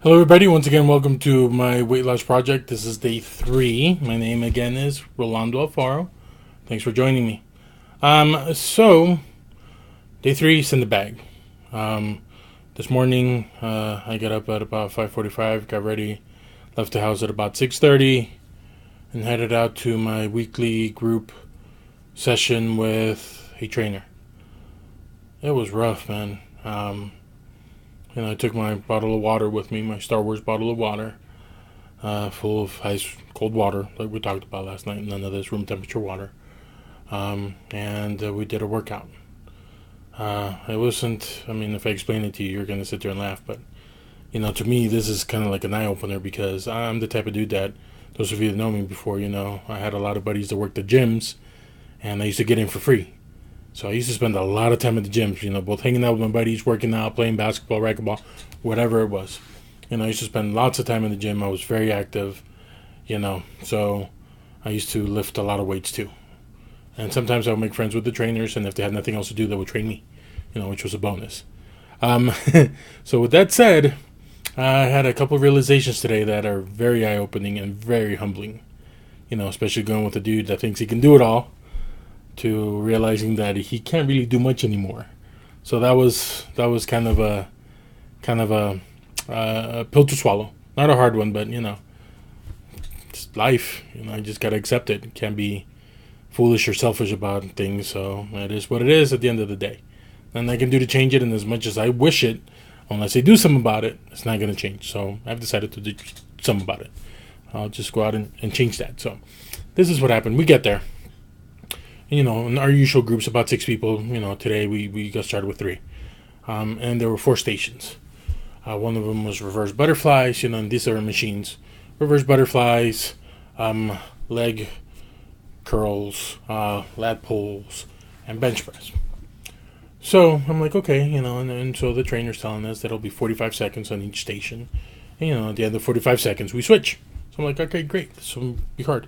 Hello, everybody. Once again, welcome to my weight loss project. This is day 3. My name again is Rolando Alfaro. Thanks for joining me. So day 3 is in the bag. This morning, I got up at about 5:45, got ready, left the house at about 6:30, and headed out to my weekly group session with a trainer. It was rough, man. I took my bottle of water with me, my Star Wars bottle of water, full of ice cold water, like we talked about last night. None of this room temperature water. And we did a workout. It wasn't. I mean, if I explain it to you, you're gonna sit there and laugh. But to me, this is kind of like an eye opener because I'm the type of dude that those of you that know me before, I had a lot of buddies that worked at gyms, and I used to get in for free. So I used to spend a lot of time at the gyms, both hanging out with my buddies, working out, playing basketball, racquetball, whatever it was. I used to spend lots of time in the gym. I was very active, so I used to lift a lot of weights too. And sometimes I would make friends with the trainers, and if they had nothing else to do, they would train me, which was a bonus. Um, so with that said, I had a couple of realizations today that are very eye-opening and very humbling, especially going with a dude that thinks he can do it all to realizing that he can't really do much anymore. So that was kind of a pill to swallow. Not a hard one, but it's life. I just gotta accept it. Can't be foolish or selfish about things. So it is what it is at the end of the day. And I can do to change it, and as much as I wish it, unless I do something about it, it's not gonna change. So I've decided to do something about it. I'll just go out and change that. So this is what happened. We get there. In our usual groups, about 6 people. Today we got started with 3. And there were 4 stations. One of them was reverse butterflies, and these are machines. Reverse butterflies, leg curls, lat pulls, and bench press. So I'm like, okay, and so the trainer's telling us that it'll be 45 seconds on each station. And, at the end of 45 seconds, we switch. So I'm like, okay, great. This will be hard.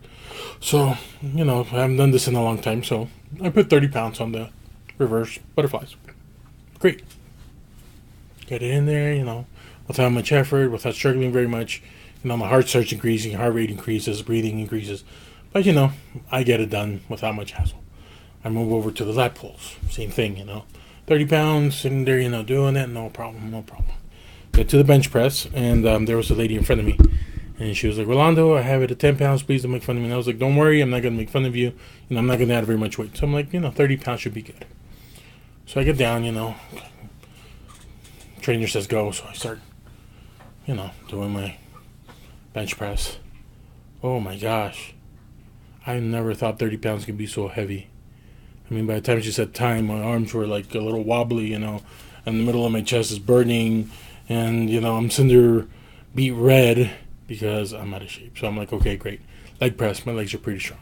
So, I haven't done this in a long time. So I put 30 pounds on the reverse butterflies. Great. Get it in there, without much effort, without struggling very much. My heart starts increasing, heart rate increases, breathing increases. But, I get it done without much hassle. I move over to the lat pulls. Same thing, 30 pounds, sitting there, doing it. No problem. Get to the bench press, and there was a lady in front of me. And she was like, Rolando, I have it at 10 pounds. Please don't make fun of me. And I was like, don't worry. I'm not going to make fun of you. I'm not going to add very much weight. So I'm like, 30 pounds should be good. So I get down, Trainer says go. So I start, doing my bench press. Oh my gosh. I never thought 30 pounds could be so heavy. I mean, by the time she said time, my arms were like a little wobbly, and the middle of my chest is burning. And, I'm sitting there beat red because I'm out of shape. So I'm like, okay, great. Leg press, my legs are pretty strong.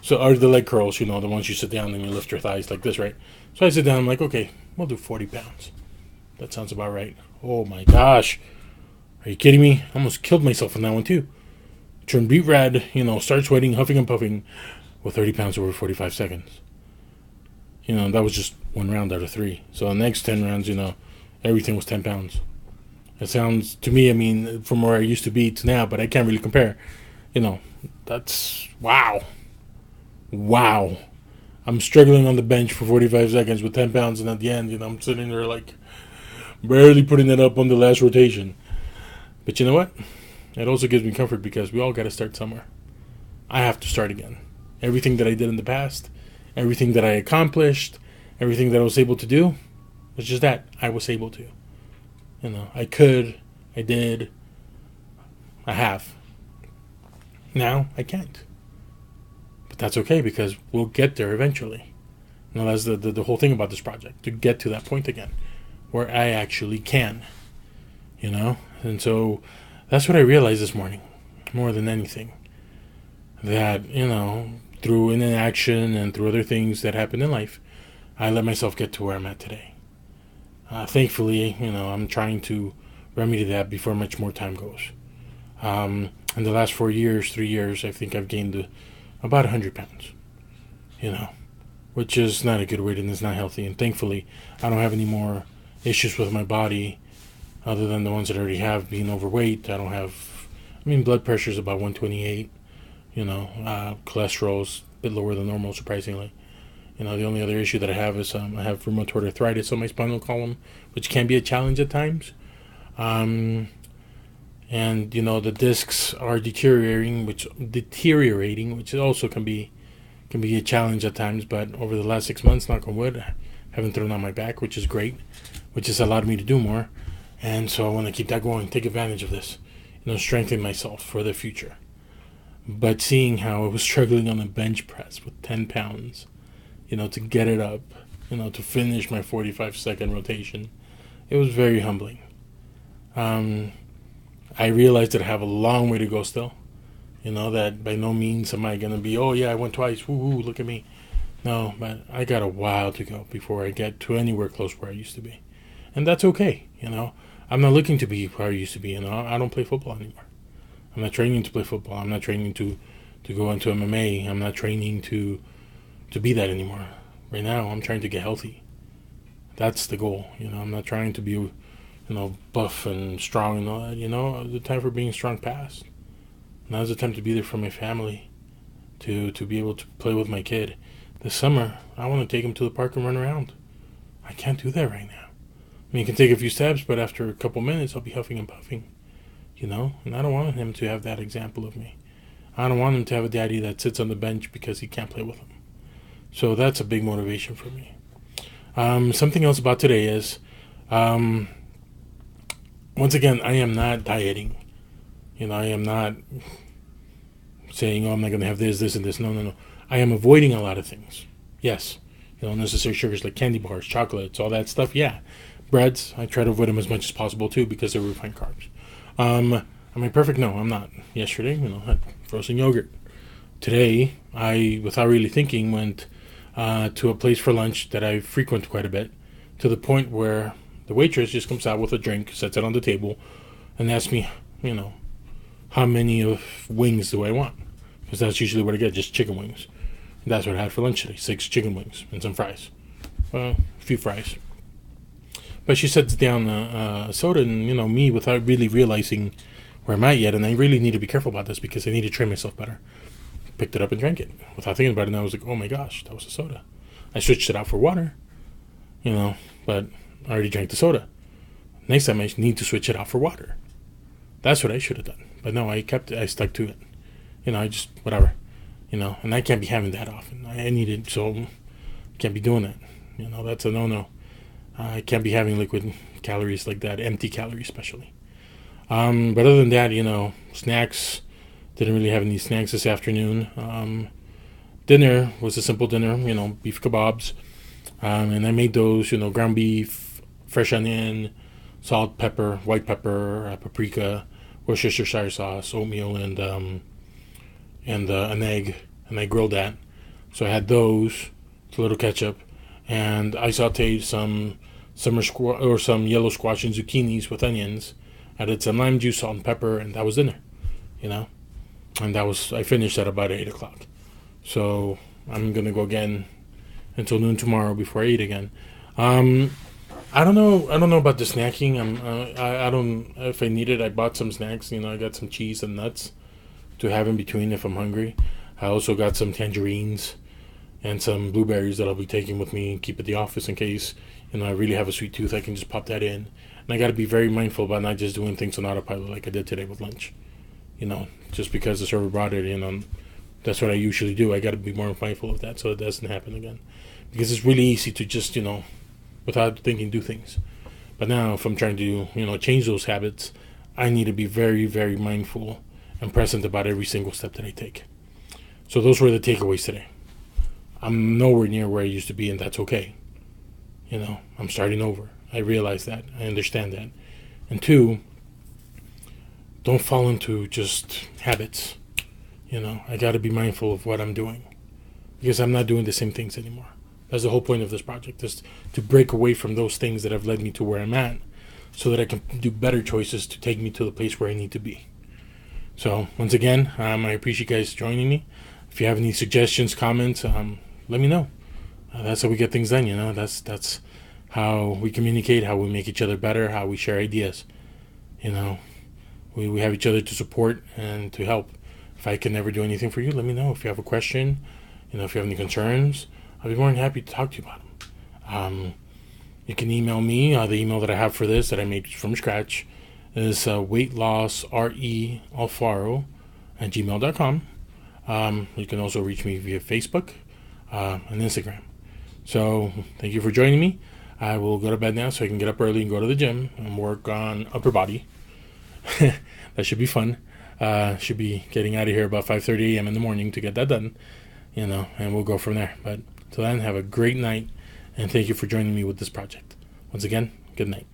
So are the leg curls, the ones you sit down and you lift your thighs like this, right? So I sit down, I'm like, okay, we'll do 40 pounds. That sounds about right. Oh my gosh. Are you kidding me? I almost killed myself on that one too. Turned beet red, start sweating, huffing and puffing with 30 pounds over 45 seconds. That was just one round out of 3. So the next 10 rounds, everything was 10 pounds. It sounds to me, I mean, from where I used to be to now, but I can't really compare. That's wow. Wow. I'm struggling on the bench for 45 seconds with 10 pounds, and at the end, I'm sitting there like barely putting it up on the last rotation. But you know what? It also gives me comfort because we all got to start somewhere. I have to start again. Everything that I did in the past, everything that I accomplished, everything that I was able to do, was just that. I was able to. I could, I did, I have. Now, I can't. But that's okay because we'll get there eventually. That's the whole thing about this project, to get to that point again, where I actually can. And so that's what I realized this morning, more than anything. That, through inaction and through other things that happen in life, I let myself get to where I'm at today. Thankfully, I'm trying to remedy that before much more time goes. In the last 3 years, I think I've gained about 100 pounds, which is not a good weight and is not healthy. And thankfully, I don't have any more issues with my body other than the ones that I already have being overweight. I don't have, I mean, blood pressure is about 128, cholesterol's a bit lower than normal, surprisingly. The only other issue that I have is I have rheumatoid arthritis on my spinal column, which can be a challenge at times. And the discs are deteriorating, which also can be a challenge at times. But over the last 6 months, knock on wood, I haven't thrown on my back, which is great, which has allowed me to do more. And so I want to keep that going, take advantage of this, strengthen myself for the future. But seeing how I was struggling on a bench press with 10 pounds, to get it up, to finish my 45-second rotation, it was very humbling. I realized that I have a long way to go still. That by no means am I going to be, oh yeah, I went twice, woo, look at me. No, but I got a while to go before I get to anywhere close where I used to be. And that's okay, I'm not looking to be where I used to be, I don't play football anymore. I'm not training to play football. I'm not training to go into MMA. I'm not training to be that anymore. Right now, I'm trying to get healthy. That's the goal. I'm not trying to be, buff and strong and all that. The time for being strong passed. Now's the time to be there for my family, to be able to play with my kid. This summer, I want to take him to the park and run around. I can't do that right now. I mean, you can take a few steps, but after a couple minutes, I'll be huffing and puffing. And I don't want him to have that example of me. I don't want him to have a daddy that sits on the bench because he can't play with him. So that's a big motivation for me. Something else about today is, once again, I am not dieting. I am not saying, I'm not going to have this, and this. No. I am avoiding a lot of things. Yes. Unnecessary sugars like candy bars, chocolates, all that stuff. Yeah. Breads, I try to avoid them as much as possible too because they're refined carbs. Am I perfect? No, I'm not. Yesterday, had frozen yogurt. Today, I, without really thinking, went to a place for lunch that I frequent quite a bit, to the point where the waitress just comes out with a drink, sets it on the table, and asks me, how many of wings do I want? Because that's usually what I get, just chicken wings. And that's what I had for lunch today, 6 chicken wings and some fries. A few fries. But she sets down a soda, and, me, without really realizing where I'm at yet, and I really need to be careful about this because I need to train myself better, picked it up and drank it. Without thinking about it, and I was like, oh my gosh, that was a soda. I switched it out for water, but I already drank the soda. Next time I need to switch it out for water. That's what I should have done. But no, I stuck to it. I just, whatever. And I can't be having that often. I need it, so can't be doing that. That's a no-no. I can't be having liquid calories like that, empty calories especially. But other than that, snacks, didn't really have any snacks this afternoon. Dinner was a simple dinner, beef kebabs. And I made those, ground beef, fresh onion, salt, pepper, white pepper, paprika, Worcestershire sauce, oatmeal, and an egg. And I grilled that. So I had those, with a little ketchup. And I sauteed some yellow squash and zucchinis with onions. Added some lime juice, salt, and pepper, and that was dinner. And I finished at about 8 o'clock. So I'm gonna go again until noon tomorrow before I eat again. I don't know about the snacking. I don't. If I need it, I bought some snacks. I got some cheese and nuts to have in between if I'm hungry. I also got some tangerines and some blueberries that I'll be taking with me and keep at the office in case, I really have a sweet tooth. I can just pop that in. And I got to be very mindful about not just doing things on autopilot like I did today with lunch. Just because the server brought it in, that's what I usually do. I got to be more mindful of that so it doesn't happen again. Because it's really easy to just, without thinking, do things. But now if I'm trying to, change those habits, I need to be very, very mindful and present about every single step that I take. So those were the takeaways today. I'm nowhere near where I used to be, and that's okay. I'm starting over. I realize that. I understand that. And 2, don't fall into just habits. I got to be mindful of what I'm doing because I'm not doing the same things anymore. That's the whole point of this project, is to break away from those things that have led me to where I'm at so that I can do better choices to take me to the place where I need to be. So once again, I appreciate you guys joining me. If you have any suggestions, comments, let me know. That's how we get things done, That's how we communicate, how we make each other better, how we share ideas. you know, we have each other to support and to help. If I can never do anything for you, let me know. If you have a question, if you have any concerns, I'll be more than happy to talk to you about them. You can email me. The email that I have for this that I made from scratch is weightlossrealfaro@gmail.com. You can also reach me via Facebook and Instagram. So thank you for joining me. I will go to bed now so I can get up early and go to the gym and work on upper body. That should be fun. Should be getting out of here about 5:30 a.m. in the morning to get that done, and we'll go from there. But till then, have a great night, and thank you for joining me with this project. Once again, good night.